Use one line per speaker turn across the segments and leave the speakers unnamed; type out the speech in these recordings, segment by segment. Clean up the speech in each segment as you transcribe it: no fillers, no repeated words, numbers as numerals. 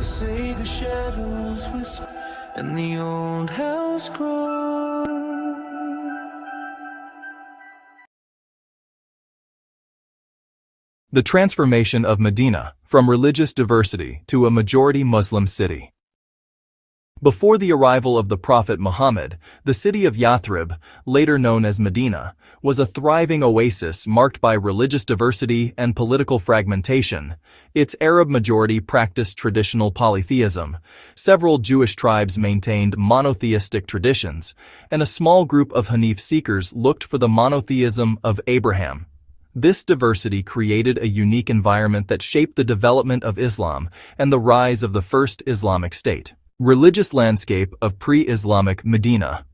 Say the shadows whisper and the old house grows.
The transformation of Medina from religious diversity to a majority Muslim city. Before the arrival of the Prophet Muhammad, the city of Yathrib, later known as Medina, was a thriving oasis marked by religious diversity and political fragmentation. Its Arab majority practiced traditional polytheism, several Jewish tribes maintained monotheistic traditions, and a small group of Hanif seekers looked for the monotheism of Abraham. This diversity created a unique environment that shaped the development of Islam and the rise of the first Islamic state. Religious landscape of pre-Islamic Medina.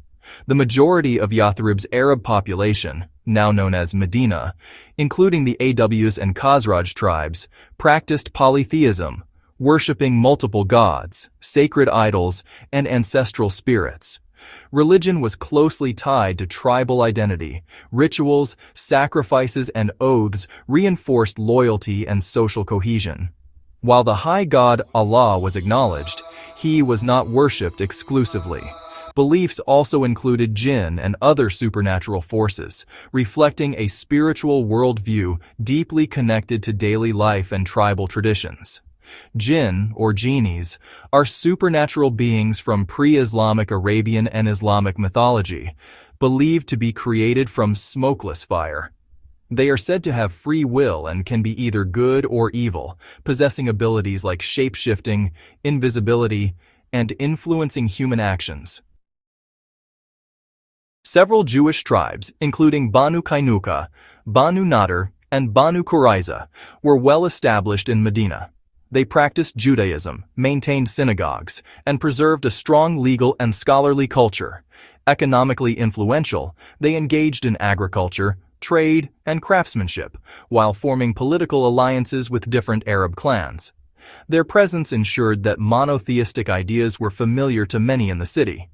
The majority of Yathrib's Arab population, now known as Medina, including the Aws and Khazraj tribes, practiced polytheism, worshipping multiple gods, sacred idols, and ancestral spirits. Religion was closely tied to tribal identity. Rituals, sacrifices, and oaths reinforced loyalty and social cohesion. While the high god Allah was acknowledged, he was not worshipped exclusively. Beliefs also included jinn and other supernatural forces, reflecting a spiritual worldview deeply connected to daily life and tribal traditions. Jinn, or genies, are supernatural beings from pre-Islamic Arabian and Islamic mythology, believed to be created from smokeless fire. They are said to have free will and can be either good or evil, possessing abilities like shape-shifting, invisibility, and influencing human actions. Several Jewish tribes, including Banu Kainuka, Banu Nadir, and Banu Qurayza, were well established in Medina. They practiced Judaism, maintained synagogues, and preserved a strong legal and scholarly culture. Economically influential, they engaged in agriculture, trade, and craftsmanship, while forming political alliances with different Arab clans. Their presence ensured that monotheistic ideas were familiar to many in the city.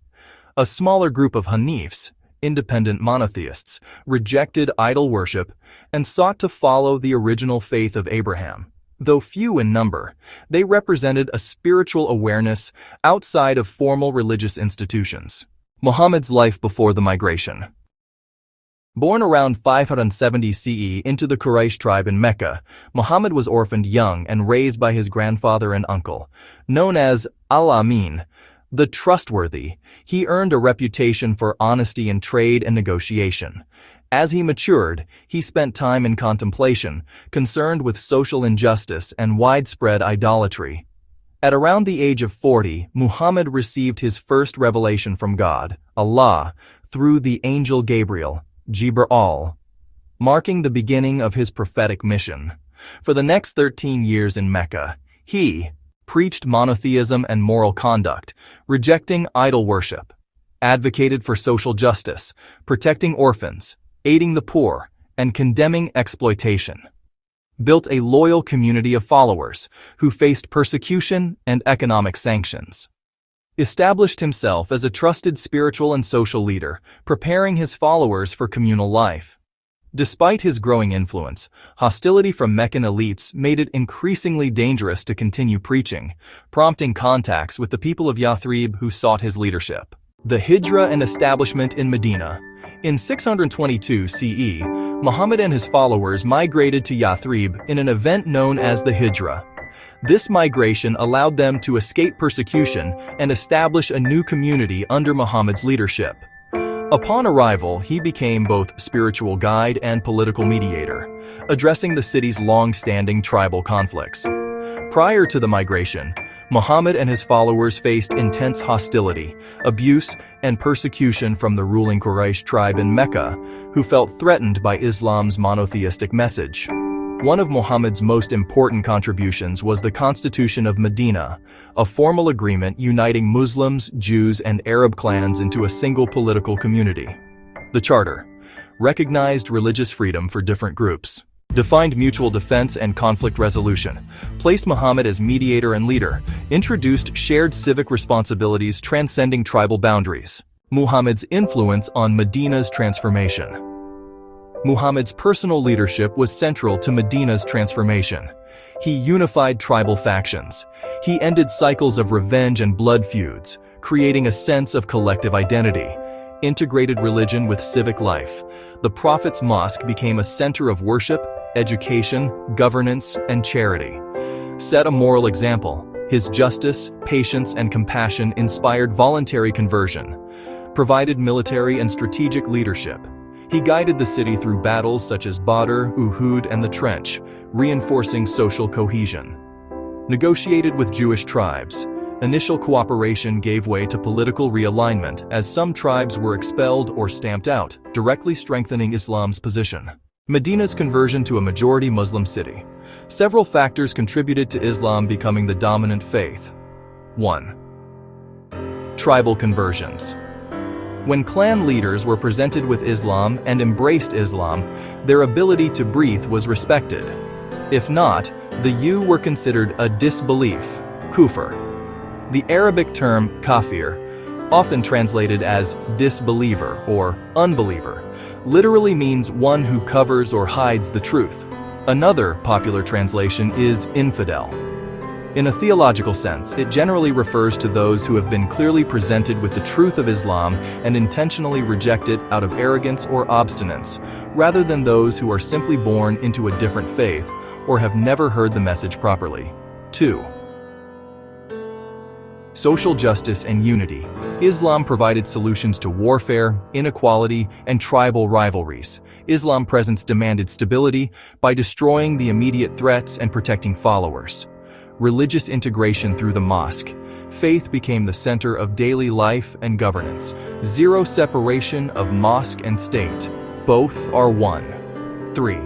A smaller group of Hanifs, independent monotheists, rejected idol worship and sought to follow the original faith of Abraham. Though few in number, they represented a spiritual awareness outside of formal religious institutions. Muhammad's life before the migration. Born around 570 CE into the Quraysh tribe in Mecca, Muhammad was orphaned young and raised by his grandfather and uncle. Known as Al-Amin, the trustworthy, he earned a reputation for honesty in trade and negotiation. As he matured, he spent time in contemplation, concerned with social injustice and widespread idolatry. At around the age of 40, Muhammad received his first revelation from God, Allah, through the angel Gabriel, Jibril, marking the beginning of his prophetic mission. For the next 13 years in Mecca, he preached monotheism and moral conduct, rejecting idol worship, advocated for social justice, protecting orphans, aiding the poor, and condemning exploitation. Built a loyal community of followers who faced persecution and economic sanctions. Established himself as a trusted spiritual and social leader, preparing his followers for communal life. Despite his growing influence, hostility from Meccan elites made it increasingly dangerous to continue preaching, prompting contacts with the people of Yathrib who sought his leadership. The Hijrah and establishment in Medina. In 622 CE, Muhammad and his followers migrated to Yathrib in an event known as the Hijrah. This migration allowed them to escape persecution and establish a new community under Muhammad's leadership. Upon arrival, he became both spiritual guide and political mediator, addressing the city's long-standing tribal conflicts. Prior to the migration, Muhammad and his followers faced intense hostility, abuse, and persecution from the ruling Quraysh tribe in Mecca, who felt threatened by Islam's monotheistic message. One of Muhammad's most important contributions was the Constitution of Medina, a formal agreement uniting Muslims, Jews, and Arab clans into a single political community. The Charter recognized religious freedom for different groups, defined mutual defense and conflict resolution, placed Muhammad as mediator and leader, introduced shared civic responsibilities transcending tribal boundaries. Muhammad's influence on Medina's transformation. Muhammad's personal leadership was central to Medina's transformation. He unified tribal factions. He ended cycles of revenge and blood feuds, creating a sense of collective identity. Integrated religion with civic life. The Prophet's mosque became a center of worship, education, governance, and charity. Set a moral example. His justice, patience, and compassion inspired voluntary conversion. Provided military and strategic leadership. He guided the city through battles such as Badr, Uhud, and the Trench, reinforcing social cohesion. Negotiated with Jewish tribes. Initial cooperation gave way to political realignment as some tribes were expelled or stamped out, directly strengthening Islam's position. Medina's conversion to a majority Muslim city. Several factors contributed to Islam becoming the dominant faith. 1. Tribal conversions. When clan leaders were presented with Islam and embraced Islam, their ability to breathe was respected. If not, the were considered a disbelief, kufr. The Arabic term kafir, often translated as disbeliever or unbeliever, literally means one who covers or hides the truth. Another popular translation is infidel. In a theological sense, it generally refers to those who have been clearly presented with the truth of Islam and intentionally reject it out of arrogance or obstinance, rather than those who are simply born into a different faith or have never heard the message properly. 2. Social justice and unity. Islam provided solutions to warfare, inequality, and tribal rivalries. Islam's presence demanded stability by destroying the immediate threats and protecting followers. Religious integration through the mosque. Faith became the center of daily life and governance. Zero separation of mosque and state. Both are one. 3.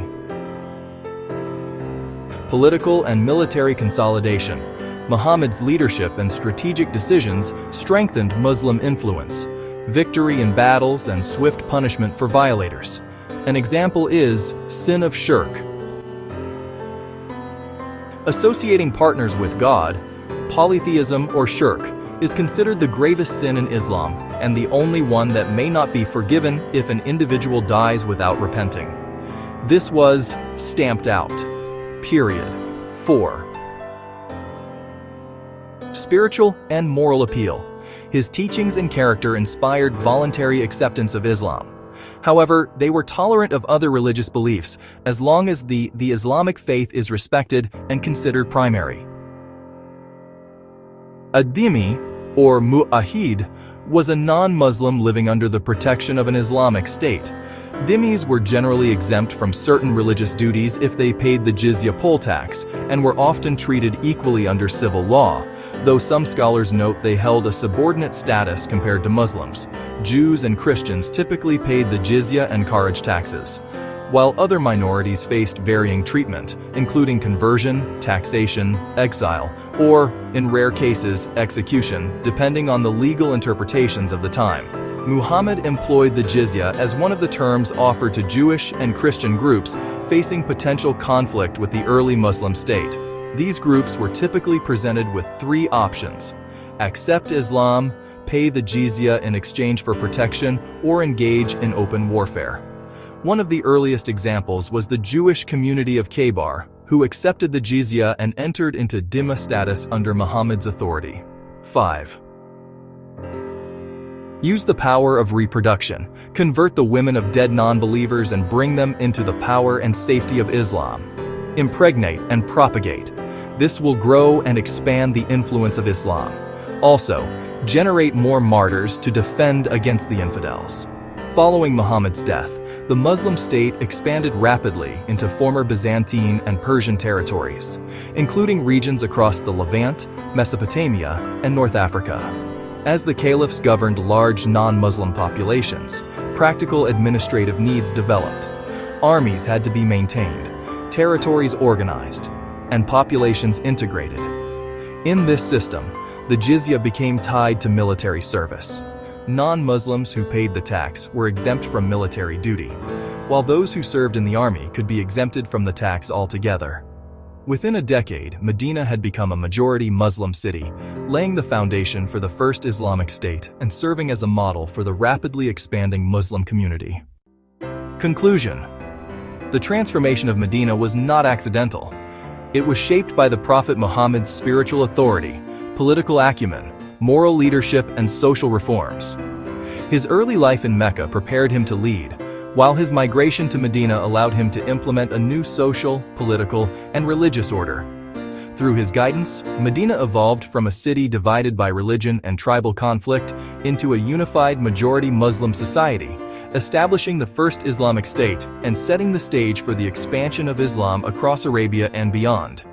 Political and military consolidation. Muhammad's leadership and strategic decisions strengthened Muslim influence. Victory in battles and swift punishment for violators. An example is sin of shirk. Associating partners with God, polytheism or shirk, is considered the gravest sin in Islam and the only one that may not be forgiven if an individual dies without repenting. This was stamped out. Period. 4. Spiritual and moral appeal. His teachings and character inspired voluntary acceptance of Islam. However, they were tolerant of other religious beliefs as long as the Islamic faith is respected and considered primary. A dhimmi, or mu'ahid, was a non-Muslim living under the protection of an Islamic state. Dhimmis were generally exempt from certain religious duties if they paid the jizya poll tax and were often treated equally under civil law, though some scholars note they held a subordinate status compared to Muslims. Jews and Christians typically paid the jizya and kharaj taxes, while other minorities faced varying treatment, including conversion, taxation, exile, or, in rare cases, execution, depending on the legal interpretations of the time. Muhammad employed the jizya as one of the terms offered to Jewish and Christian groups facing potential conflict with the early Muslim state. These groups were typically presented with 3 options: accept Islam, pay the jizya in exchange for protection, or engage in open warfare. One of the earliest examples was the Jewish community of Khaybar, who accepted the jizya and entered into dhimma status under Muhammad's authority. 5. Use the power of reproduction. Convert the women of dead non-believers and bring them into the power and safety of Islam. Impregnate and propagate. This will grow and expand the influence of Islam. Also, generate more martyrs to defend against the infidels. Following Muhammad's death, the Muslim state expanded rapidly into former Byzantine and Persian territories, including regions across the Levant, Mesopotamia, and North Africa. As the caliphs governed large non-Muslim populations, practical administrative needs developed. Armies had to be maintained, territories organized, and populations integrated. In this system, the jizya became tied to military service. Non-Muslims who paid the tax were exempt from military duty, while those who served in the army could be exempted from the tax altogether. Within a decade, Medina had become a majority Muslim city, laying the foundation for the first Islamic state and serving as a model for the rapidly expanding Muslim community. Conclusion: The transformation of Medina was not accidental. It was shaped by the Prophet Muhammad's spiritual authority, political acumen, moral leadership, and social reforms. His early life in Mecca prepared him to lead, while his migration to Medina allowed him to implement a new social, political, and religious order. Through his guidance, Medina evolved from a city divided by religion and tribal conflict into a unified majority Muslim society, establishing the first Islamic state and setting the stage for the expansion of Islam across Arabia and beyond.